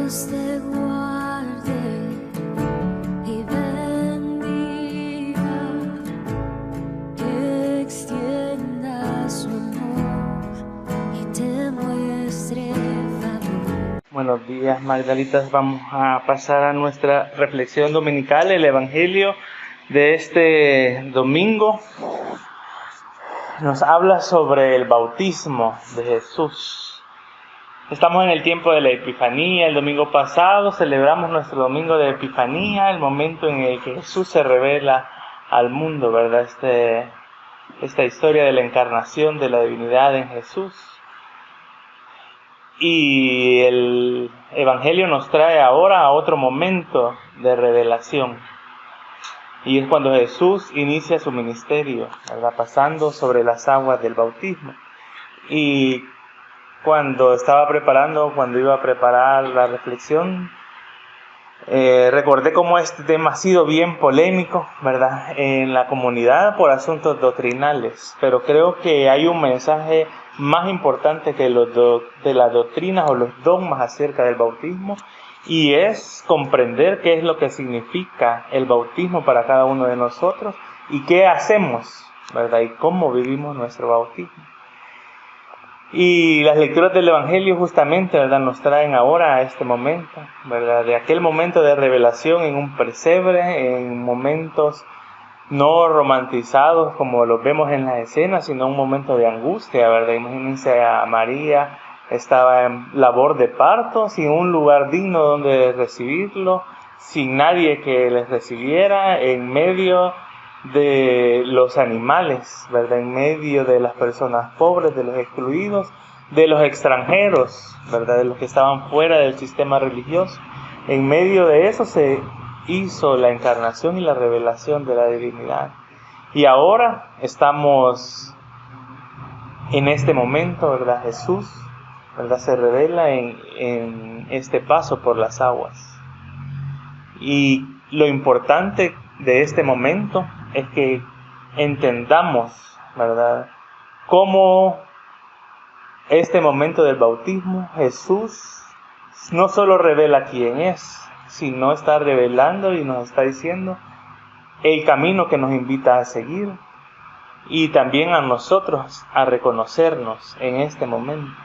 Dios te guarde y bendiga, que extienda su amor y te muestre favor. Buenos días, Magdalitas. Vamos a pasar a nuestra reflexión dominical, el Evangelio de este domingo. Nos habla sobre el bautismo de Jesús. Estamos en el tiempo de la Epifanía. El domingo pasado celebramos nuestro domingo de Epifanía, el momento en el que Jesús se revela al mundo, ¿verdad? Esta historia de la encarnación de la divinidad en Jesús. Y el Evangelio nos trae ahora a otro momento de revelación. Y es cuando Jesús inicia su ministerio, ¿verdad? Pasando sobre las aguas del bautismo. Y cuando iba a preparar la reflexión, recordé cómo este tema ha sido bien polémico, ¿verdad? En la comunidad por asuntos doctrinales. Pero creo que hay un mensaje más importante que de las doctrinas o los dogmas acerca del bautismo, y es comprender qué es lo que significa el bautismo para cada uno de nosotros y qué hacemos, ¿verdad? Y cómo vivimos nuestro bautismo. Y las lecturas del Evangelio justamente, ¿verdad?, nos traen ahora a este momento, ¿verdad?, de aquel momento de revelación en un pesebre, en momentos no romantizados como los vemos en las escenas, sino un momento de angustia, ¿verdad? Imagínense a María, estaba en labor de parto, sin un lugar digno donde recibirlo, sin nadie que les recibiera, en medio de los animales, ¿verdad? En medio de las personas pobres, de los excluidos, de los extranjeros, ¿verdad? De los que estaban fuera del sistema religioso. En medio de eso se hizo la encarnación y la revelación de la divinidad. Y ahora estamos en este momento, ¿verdad? Jesús, ¿verdad?, se revela en este paso por las aguas. Y lo importante de este momento es que entendamos, ¿verdad?, cómo este momento del bautismo Jesús no solo revela quién es, sino está revelando y nos está diciendo el camino que nos invita a seguir, y también a nosotros a reconocernos en este momento.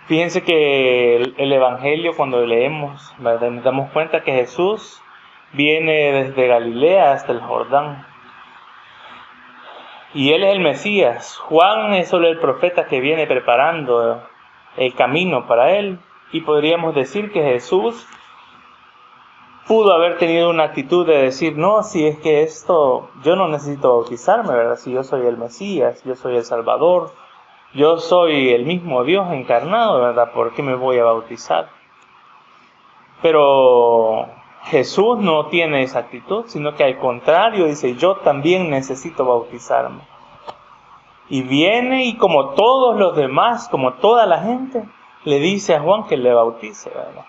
Fíjense que el Evangelio, cuando leemos, ¿verdad?, nos damos cuenta que Jesús viene desde Galilea hasta el Jordán. Y Él es el Mesías. Juan es solo el profeta que viene preparando el camino para Él. Y podríamos decir que Jesús pudo haber tenido una actitud de decir, no, si es que yo no necesito bautizarme, ¿verdad? Si yo soy el Mesías, yo soy el Salvador, yo soy el mismo Dios encarnado, ¿verdad? ¿Por qué me voy a bautizar? Pero Jesús no tiene esa actitud, sino que al contrario dice, yo también necesito bautizarme. Y viene y como todos los demás, como toda la gente, le dice a Juan que le bautice, ¿verdad?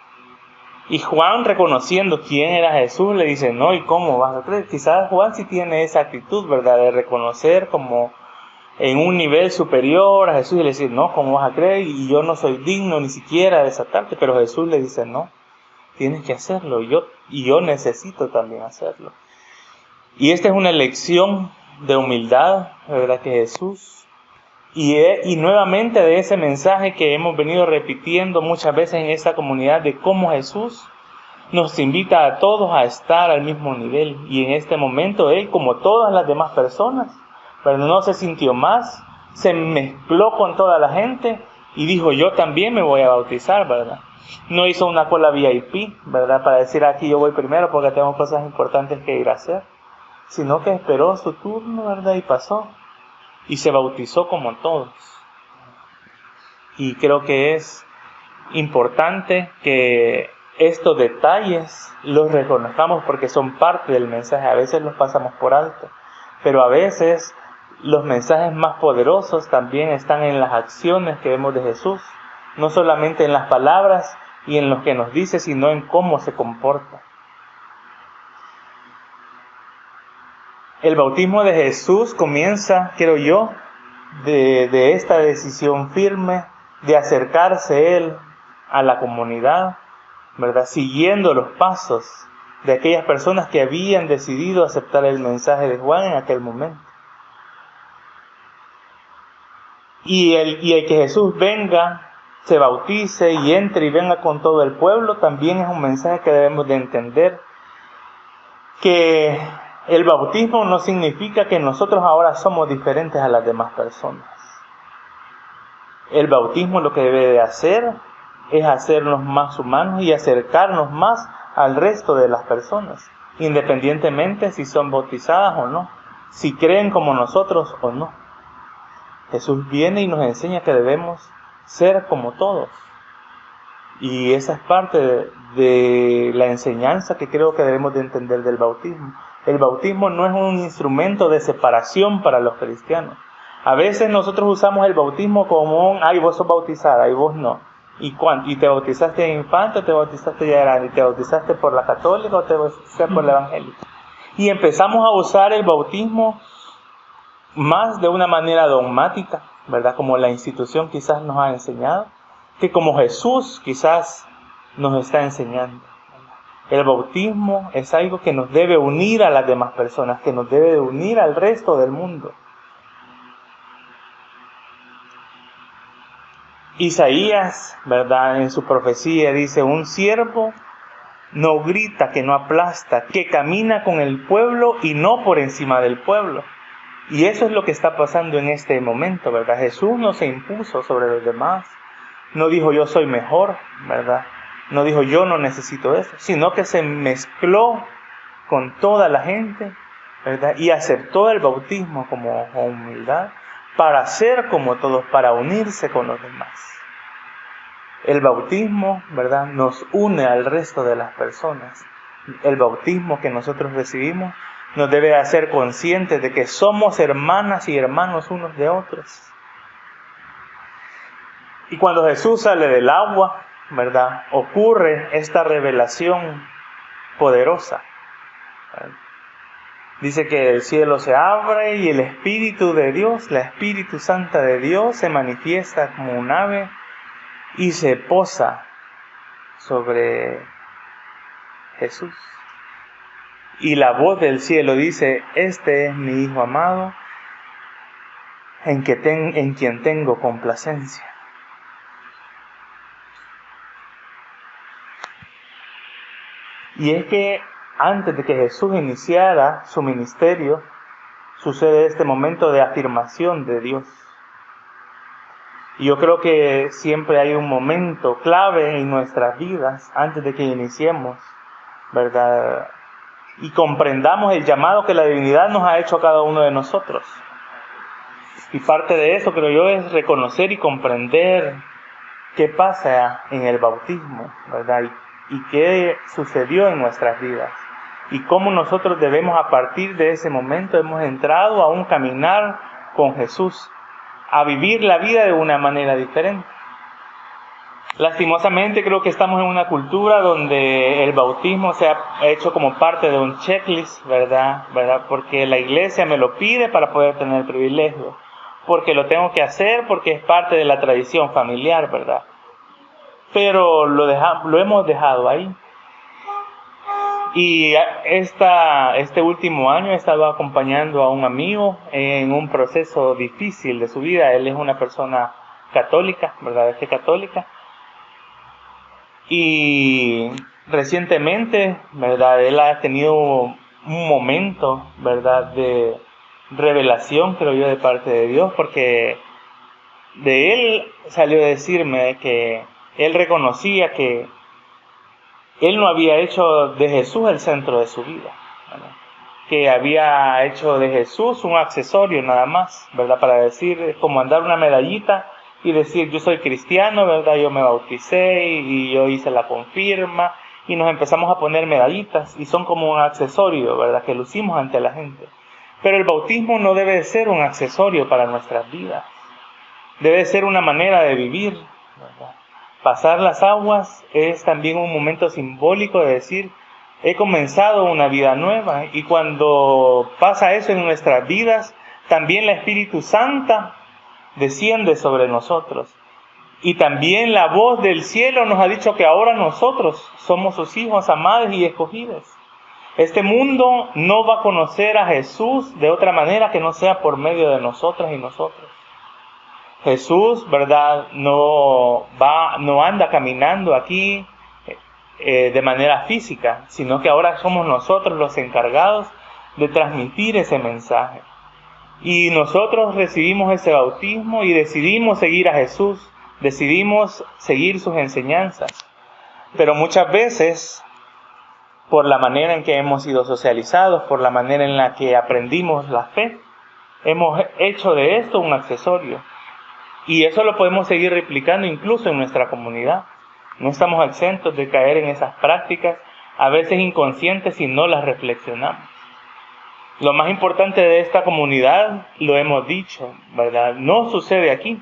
Y Juan, reconociendo quién era Jesús, le dice, no, ¿y cómo vas a creer? Quizás Juan sí tiene esa actitud, ¿verdad?, de reconocer como en un nivel superior a Jesús y le dice, no, ¿cómo vas a creer? Y yo no soy digno ni siquiera de desatarte. Pero Jesús le dice, no, tienes que hacerlo, y yo necesito también hacerlo. Y esta es una lección de humildad, ¿verdad?, que Jesús, y nuevamente de ese mensaje que hemos venido repitiendo muchas veces en esta comunidad, de cómo Jesús nos invita a todos a estar al mismo nivel. Y en este momento Él, como todas las demás personas, pero no se sintió más, se mezcló con toda la gente y dijo, yo también me voy a bautizar, ¿verdad? No hizo una cola VIP, ¿verdad?, para decir, aquí yo voy primero porque tengo cosas importantes que ir a hacer, sino que esperó su turno, ¿verdad?, y pasó, y se bautizó como todos. Y creo que es importante que estos detalles los reconozcamos porque son parte del mensaje. A veces los pasamos por alto, pero a veces los mensajes más poderosos también están en las acciones que vemos de Jesús, no solamente en las palabras y en lo que nos dice, sino en cómo se comporta. El bautismo de Jesús comienza, creo yo, de esta decisión firme de acercarse a Él, a la comunidad, ¿verdad? Siguiendo los pasos de aquellas personas que habían decidido aceptar el mensaje de Juan en aquel momento. Y el que Jesús venga, se bautice y entre y venga con todo el pueblo, también es un mensaje que debemos de entender, que el bautismo no significa que nosotros ahora somos diferentes a las demás personas. El bautismo lo que debe de hacer es hacernos más humanos y acercarnos más al resto de las personas, independientemente si son bautizadas o no, si creen como nosotros o no. Jesús viene y nos enseña que debemos ser como todos. Y esa es parte de la enseñanza que creo que debemos de entender del bautismo. El bautismo no es un instrumento de separación para los cristianos. A veces nosotros usamos el bautismo como un, ay, vos sos bautizada y vos no. ¿Y te bautizaste de infante o te bautizaste ya grande? ¿Y te bautizaste por la católica o te bautizaste por la evangélica? Y empezamos a usar el bautismo más de una manera dogmática, ¿verdad? Como la institución quizás nos ha enseñado, que como Jesús quizás nos está enseñando. El bautismo es algo que nos debe unir a las demás personas, que nos debe unir al resto del mundo. Isaías, ¿verdad? En su profecía dice, un siervo no grita, que no aplasta, que camina con el pueblo y no por encima del pueblo. Y eso es lo que está pasando en este momento, ¿verdad? Jesús no se impuso sobre los demás. No dijo yo soy mejor, ¿verdad? No dijo yo no necesito eso, sino que se mezcló con toda la gente, ¿verdad? Y aceptó el bautismo como humildad para ser como todos, para unirse con los demás. El bautismo, ¿verdad?, nos une al resto de las personas. El bautismo que nosotros recibimos nos debe hacer conscientes de que somos hermanas y hermanos unos de otros. Y cuando Jesús sale del agua, ¿verdad?, ocurre esta revelación poderosa. Dice que el cielo se abre y el Espíritu de Dios, la Espíritu Santa de Dios, se manifiesta como un ave y se posa sobre Jesús. Y la voz del cielo dice, este es mi Hijo amado, en quien tengo complacencia. Y es que antes de que Jesús iniciara su ministerio, sucede este momento de afirmación de Dios. Y yo creo que siempre hay un momento clave en nuestras vidas antes de que iniciemos, ¿verdad?, y comprendamos el llamado que la divinidad nos ha hecho a cada uno de nosotros. Y parte de eso, creo yo, es reconocer y comprender qué pasa en el bautismo, ¿verdad?, y qué sucedió en nuestras vidas. Y cómo nosotros debemos, a partir de ese momento, hemos entrado a un caminar con Jesús, a vivir la vida de una manera diferente. Lastimosamente creo que estamos en una cultura donde el bautismo se ha hecho como parte de un checklist, ¿verdad? Porque la iglesia me lo pide para poder tener privilegio, porque lo tengo que hacer, porque es parte de la tradición familiar, ¿verdad? Pero lo hemos dejado ahí. Y este último año he estado acompañando a un amigo en un proceso difícil de su vida. Él es una persona católica, ¿verdad? Es católica. Y recientemente, ¿verdad?, él ha tenido un momento, ¿verdad?, de revelación, creo yo, de parte de Dios, porque de él salió a decirme que él reconocía que él no había hecho de Jesús el centro de su vida, ¿verdad?, que había hecho de Jesús un accesorio nada más, ¿verdad?, para decir, como andar una medallita y decir, yo soy cristiano, ¿verdad?, yo me bauticé y yo hice la confirma, y nos empezamos a poner medallitas, y son como un accesorio, ¿verdad?, que lucimos ante la gente. Pero el bautismo no debe ser un accesorio para nuestras vidas, debe ser una manera de vivir, ¿verdad? Pasar las aguas es también un momento simbólico de decir, he comenzado una vida nueva, y cuando pasa eso en nuestras vidas, también la Espíritu Santa desciende sobre nosotros Y también la voz del cielo nos ha dicho que ahora nosotros somos sus hijos amados y escogidos. Este mundo no va a conocer a Jesús de otra manera que no sea por medio de nosotras y nosotros. Jesús, ¿verdad?, no anda caminando aquí de manera física, sino que ahora somos nosotros los encargados de transmitir ese mensaje. Y nosotros recibimos ese bautismo y decidimos seguir a Jesús, decidimos seguir sus enseñanzas. Pero muchas veces, por la manera en que hemos sido socializados, por la manera en la que aprendimos la fe, hemos hecho de esto un accesorio. Y eso lo podemos seguir replicando incluso en nuestra comunidad. No estamos exentos de caer en esas prácticas, a veces inconscientes, si no las reflexionamos. Lo más importante de esta comunidad, lo hemos dicho, ¿verdad?, no sucede aquí.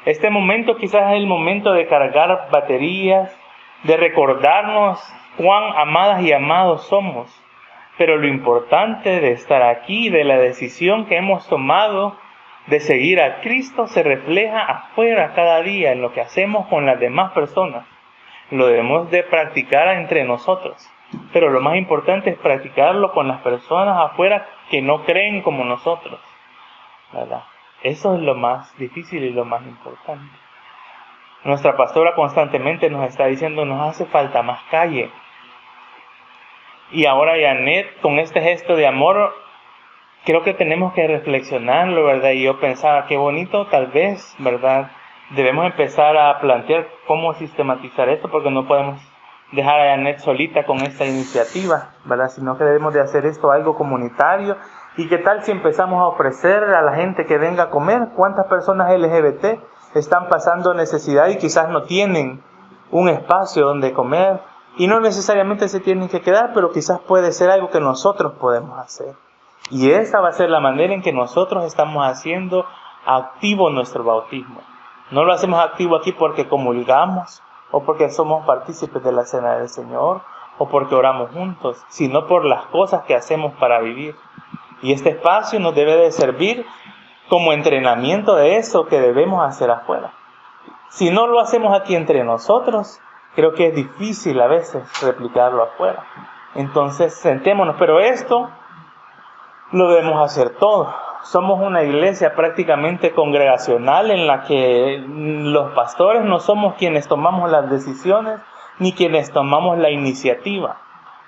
Este momento quizás es el momento de cargar baterías, de recordarnos cuán amadas y amados somos. Pero lo importante de estar aquí, de la decisión que hemos tomado de seguir a Cristo, se refleja afuera cada día en lo que hacemos con las demás personas. Lo debemos de practicar entre nosotros. Pero lo más importante es practicarlo con las personas afuera que no creen como nosotros, ¿verdad? Eso es lo más difícil y lo más importante. Nuestra pastora constantemente nos está diciendo, nos hace falta más calle. Y ahora Janet, con este gesto de amor, creo que tenemos que reflexionarlo, ¿verdad? Y yo pensaba, qué bonito, tal vez, ¿verdad?, debemos empezar a plantear cómo sistematizar esto, porque no podemos dejar a Janet solita con esta iniciativa, ¿verdad?, sino que debemos de hacer esto algo comunitario. ¿Y qué tal si empezamos a ofrecer a la gente que venga a comer? ¿Cuántas personas LGBT están pasando necesidad y quizás no tienen un espacio donde comer? Y no necesariamente se tienen que quedar, pero quizás puede ser algo que nosotros podemos hacer. Y esa va a ser la manera en que nosotros estamos haciendo activo nuestro bautismo. No lo hacemos activo aquí porque comulgamos, o porque somos partícipes de la cena del Señor, o porque oramos juntos, sino por las cosas que hacemos para vivir. Y este espacio nos debe de servir como entrenamiento de eso que debemos hacer afuera. Si no lo hacemos aquí entre nosotros, creo que es difícil a veces replicarlo afuera. Entonces, sentémonos, pero esto lo debemos hacer todos. Somos una iglesia prácticamente congregacional en la que los pastores no somos quienes tomamos las decisiones ni quienes tomamos la iniciativa.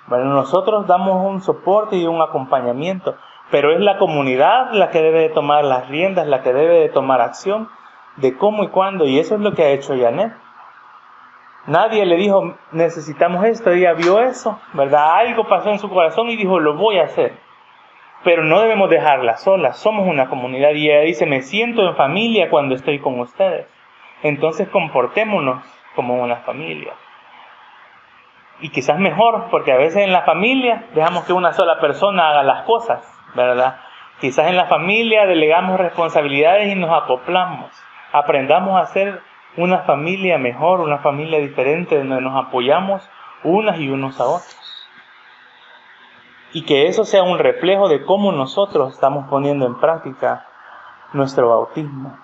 Bueno, nosotros damos un soporte y un acompañamiento, pero es la comunidad la que debe de tomar las riendas, la que debe de tomar acción de cómo y cuándo, y eso es lo que ha hecho Janet. Nadie le dijo, necesitamos esto, ella vio eso, ¿verdad? Algo pasó en su corazón y dijo, lo voy a hacer. Pero no debemos dejarla sola, somos una comunidad, y ella dice, me siento en familia cuando estoy con ustedes. Entonces comportémonos como una familia. Y quizás mejor, porque a veces en la familia dejamos que una sola persona haga las cosas, ¿verdad? Quizás en la familia delegamos responsabilidades y nos acoplamos. Aprendamos a ser una familia mejor, una familia diferente, donde nos apoyamos unas y unos a otros. Y que eso sea un reflejo de cómo nosotros estamos poniendo en práctica nuestro bautismo.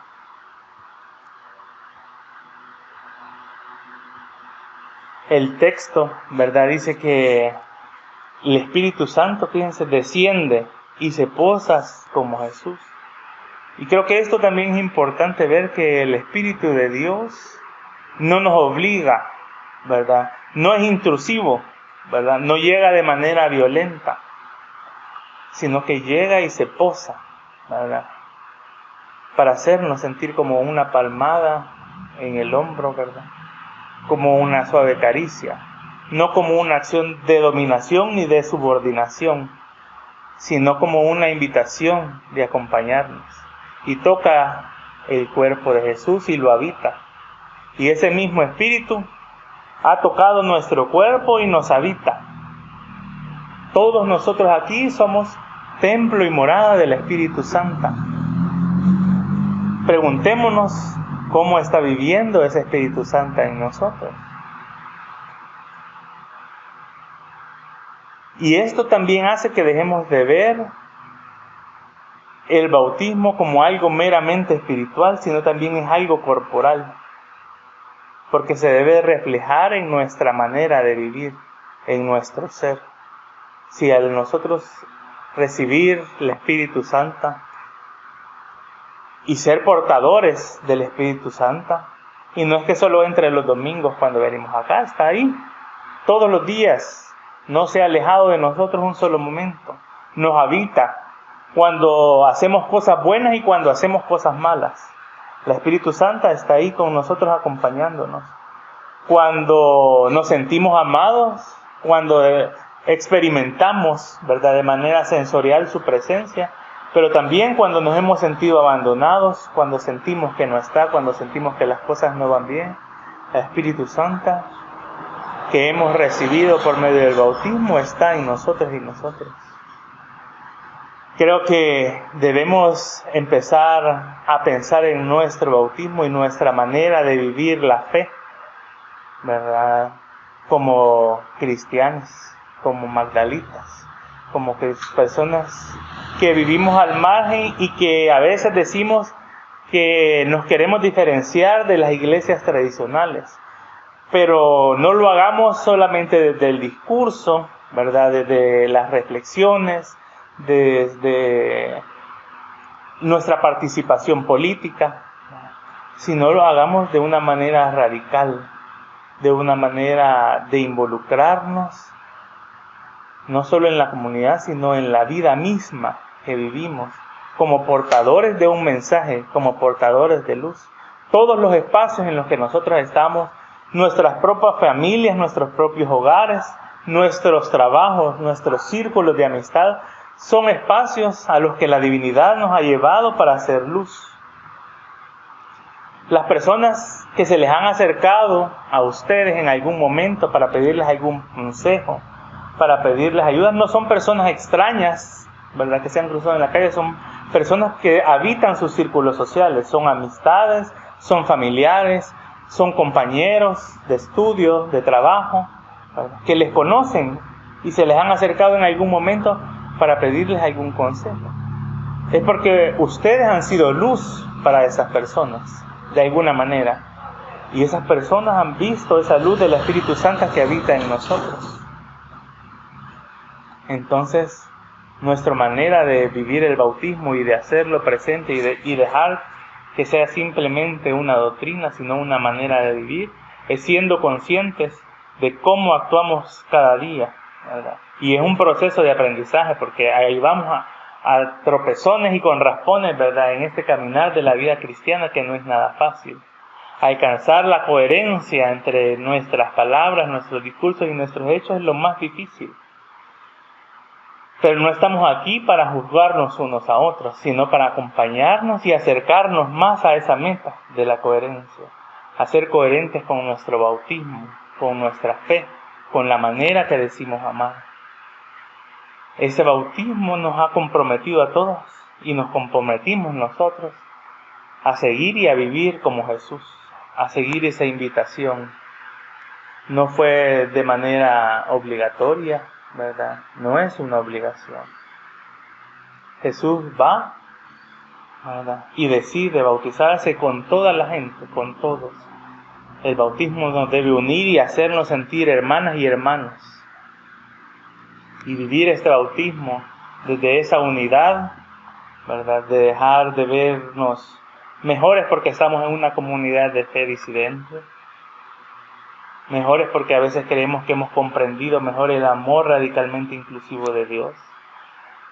El texto, ¿verdad?, dice que el Espíritu Santo, fíjense, desciende y se posa como Jesús. Y creo que esto también es importante ver, que el Espíritu de Dios no nos obliga, ¿verdad? No es intrusivo, ¿verdad? No llega de manera violenta, sino que llega y se posa, ¿verdad?, para hacernos sentir como una palmada en el hombro, ¿verdad?, como una suave caricia, no como una acción de dominación ni de subordinación, sino como una invitación de acompañarnos. Y toca el cuerpo de Jesús y lo habita. Y ese mismo Espíritu ha tocado nuestro cuerpo y nos habita. Todos nosotros aquí somos templo y morada del Espíritu Santo. Preguntémonos cómo está viviendo ese Espíritu Santo en nosotros. Y esto también hace que dejemos de ver el bautismo como algo meramente espiritual, sino también es algo corporal. porque se debe reflejar en nuestra manera de vivir, en nuestro ser. Si al nosotros recibir el Espíritu Santo y ser portadores del Espíritu Santo, y no es que solo entre los domingos cuando venimos acá, está ahí todos los días, no se ha alejado de nosotros un solo momento, nos habita cuando hacemos cosas buenas y cuando hacemos cosas malas. El Espíritu Santo está ahí con nosotros acompañándonos. Cuando nos sentimos amados, cuando experimentamos, ¿verdad?, de manera sensorial su presencia, pero también cuando nos hemos sentido abandonados, cuando sentimos que no está, cuando sentimos que las cosas no van bien, el Espíritu Santo que hemos recibido por medio del bautismo está en nosotros y nosotros. Creo que debemos empezar a pensar en nuestro bautismo y nuestra manera de vivir la fe, ¿verdad?, como cristianos, como magdalitas, como personas que vivimos al margen y que a veces decimos que nos queremos diferenciar de las iglesias tradicionales, pero no lo hagamos solamente desde el discurso, ¿verdad?, desde las reflexiones, desde nuestra participación política, sino lo hagamos de una manera radical, de una manera de involucrarnos, no solo en la comunidad, sino en la vida misma que vivimos, como portadores de un mensaje, como portadores de luz. Todos los espacios en los que nosotros estamos, nuestras propias familias, nuestros propios hogares, nuestros trabajos, nuestros círculos de amistad, son espacios a los que la divinidad nos ha llevado para hacer luz. Las personas que se les han acercado a ustedes en algún momento para pedirles algún consejo, para pedirles ayuda, no son personas extrañas, ¿verdad?, que se han cruzado en la calle, son personas que habitan sus círculos sociales, son amistades, son familiares, son compañeros de estudio, de trabajo, ¿verdad?, que les conocen y se les han acercado en algún momento para pedirles algún consejo. Es porque ustedes han sido luz para esas personas, de alguna manera. Y esas personas han visto esa luz del Espíritu Santo que habita en nosotros. Entonces, nuestra manera de vivir el bautismo y de hacerlo presente y dejar que sea simplemente una doctrina, sino una manera de vivir, es siendo conscientes de cómo actuamos cada día, ¿verdad? Y es un proceso de aprendizaje, porque ahí vamos a tropezones y con raspones, ¿verdad?, en este caminar de la vida cristiana, que no es nada fácil. Alcanzar la coherencia entre nuestras palabras, nuestros discursos y nuestros hechos es lo más difícil. Pero no estamos aquí para juzgarnos unos a otros, sino para acompañarnos y acercarnos más a esa meta de la coherencia. A ser coherentes con nuestro bautismo, con nuestra fe, con la manera que decimos amar. Ese bautismo nos ha comprometido a todos y nos comprometimos nosotros a seguir y a vivir como Jesús, a seguir esa invitación. No fue de manera obligatoria, ¿verdad? No es una obligación. Jesús va, ¿verdad?, y decide bautizarse con toda la gente, con todos. El bautismo nos debe unir y hacernos sentir hermanas y hermanos. Y vivir este bautismo desde esa unidad, ¿verdad?, de dejar de vernos mejores porque estamos en una comunidad de fe disidente, mejores porque a veces creemos que hemos comprendido mejor el amor radicalmente inclusivo de Dios,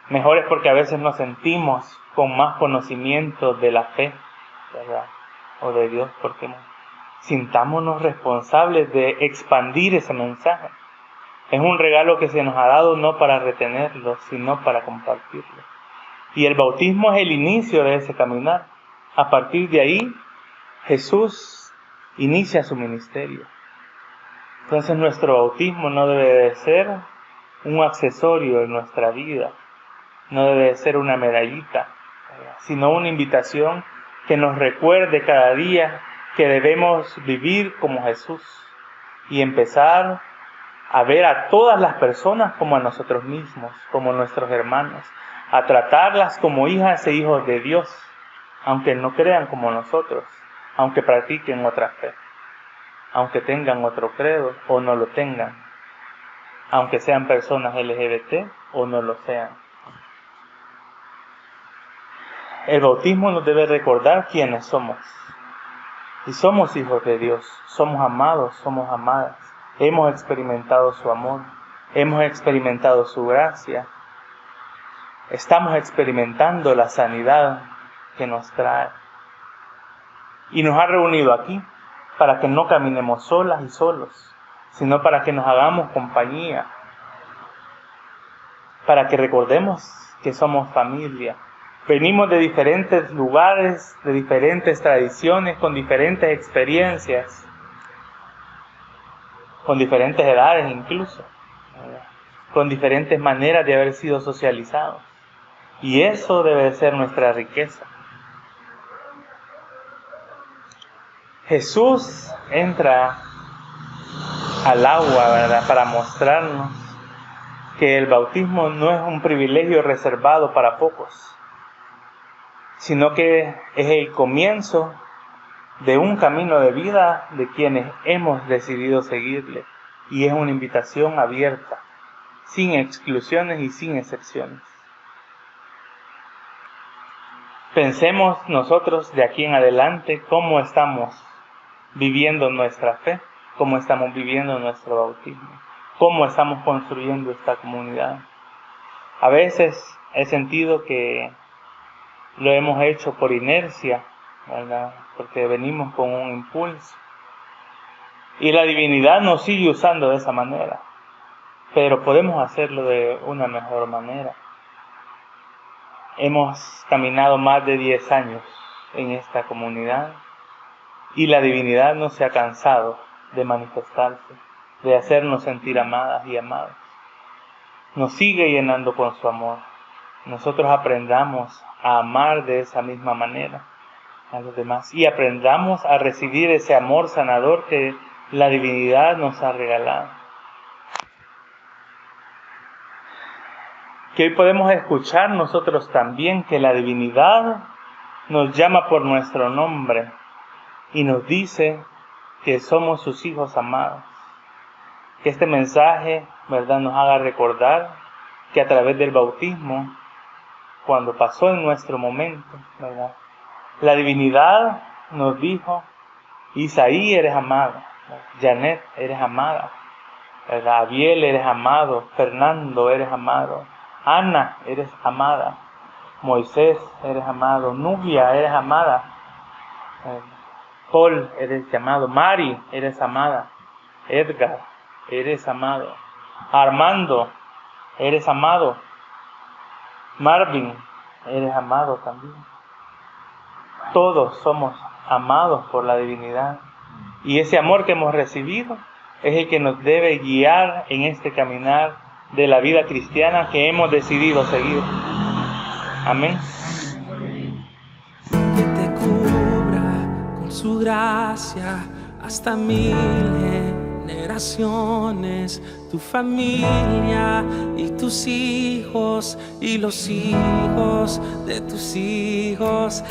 mejores porque a veces nos sentimos con más conocimiento de la fe, ¿verdad?, o de Dios, porque sintámonos responsables de expandir ese mensaje. Es un regalo que se nos ha dado no para retenerlo, sino para compartirlo. Y el bautismo es el inicio de ese caminar. A partir de ahí, Jesús inicia su ministerio. Entonces nuestro bautismo no debe de ser un accesorio en nuestra vida, no debe de ser una medallita, sino una invitación que nos recuerde cada día que debemos vivir como Jesús y empezar a ver a todas las personas como a nosotros mismos, como nuestros hermanos, a tratarlas como hijas e hijos de Dios, aunque no crean como nosotros, aunque practiquen otra fe. aunque tengan otro credo o no lo tengan, aunque sean personas LGBT o no lo sean. El bautismo nos debe recordar quiénes somos. Y somos hijos de Dios, somos amados, somos amadas. Hemos experimentado su amor, hemos experimentado su gracia. Estamos experimentando la sanidad que nos trae. Y nos ha reunido aquí para que no caminemos solas y solos, sino para que nos hagamos compañía, para que recordemos que somos familia. Venimos de diferentes lugares, de diferentes tradiciones, con diferentes experiencias, con diferentes edades incluso, con diferentes maneras de haber sido socializados. Y eso debe ser nuestra riqueza. Jesús entra al agua, ¿verdad?, para mostrarnos que el bautismo no es un privilegio reservado para pocos, sino que es el comienzo de un camino de vida de quienes hemos decidido seguirle, y es una invitación abierta, sin exclusiones y sin excepciones. Pensemos nosotros de aquí en adelante cómo estamos viviendo nuestra fe, cómo estamos viviendo nuestro bautismo, cómo estamos construyendo esta comunidad. A veces he sentido que lo hemos hecho por inercia, ¿verdad?, porque venimos con un impulso. Y la divinidad nos sigue usando de esa manera, pero podemos hacerlo de una mejor manera. Hemos caminado más de 10 años en esta comunidad y la divinidad no se ha cansado de manifestarse, de hacernos sentir amadas y amados. Nos sigue llenando con su amor. Nosotros aprendamos a amar de esa misma manera a los demás y aprendamos a recibir ese amor sanador que la divinidad nos ha regalado. Que hoy podemos escuchar nosotros también que la divinidad nos llama por nuestro nombre y nos dice que somos sus hijos amados. Que este mensaje, ¿verdad?, nos haga recordar que a través del bautismo, cuando pasó en nuestro momento, ¿verdad?, la divinidad nos dijo: Isaí, eres amado, Janet, eres amada, ¿verdad?, Abiel, eres amado, Fernando, eres amado, Ana, eres amada, Moisés, eres amado, Nubia, eres amada, Paul, eres llamado, Mari, eres amada, Edgar, eres amado, Armando, eres amado, Marvin, eres amado también. Todos somos amados por la divinidad, y ese amor que hemos recibido es el que nos debe guiar en este caminar de la vida cristiana que hemos decidido seguir. Amén. Que te cubra con su gracia hasta 1000 generaciones, tu familia y tus hijos y los hijos de tus hijos.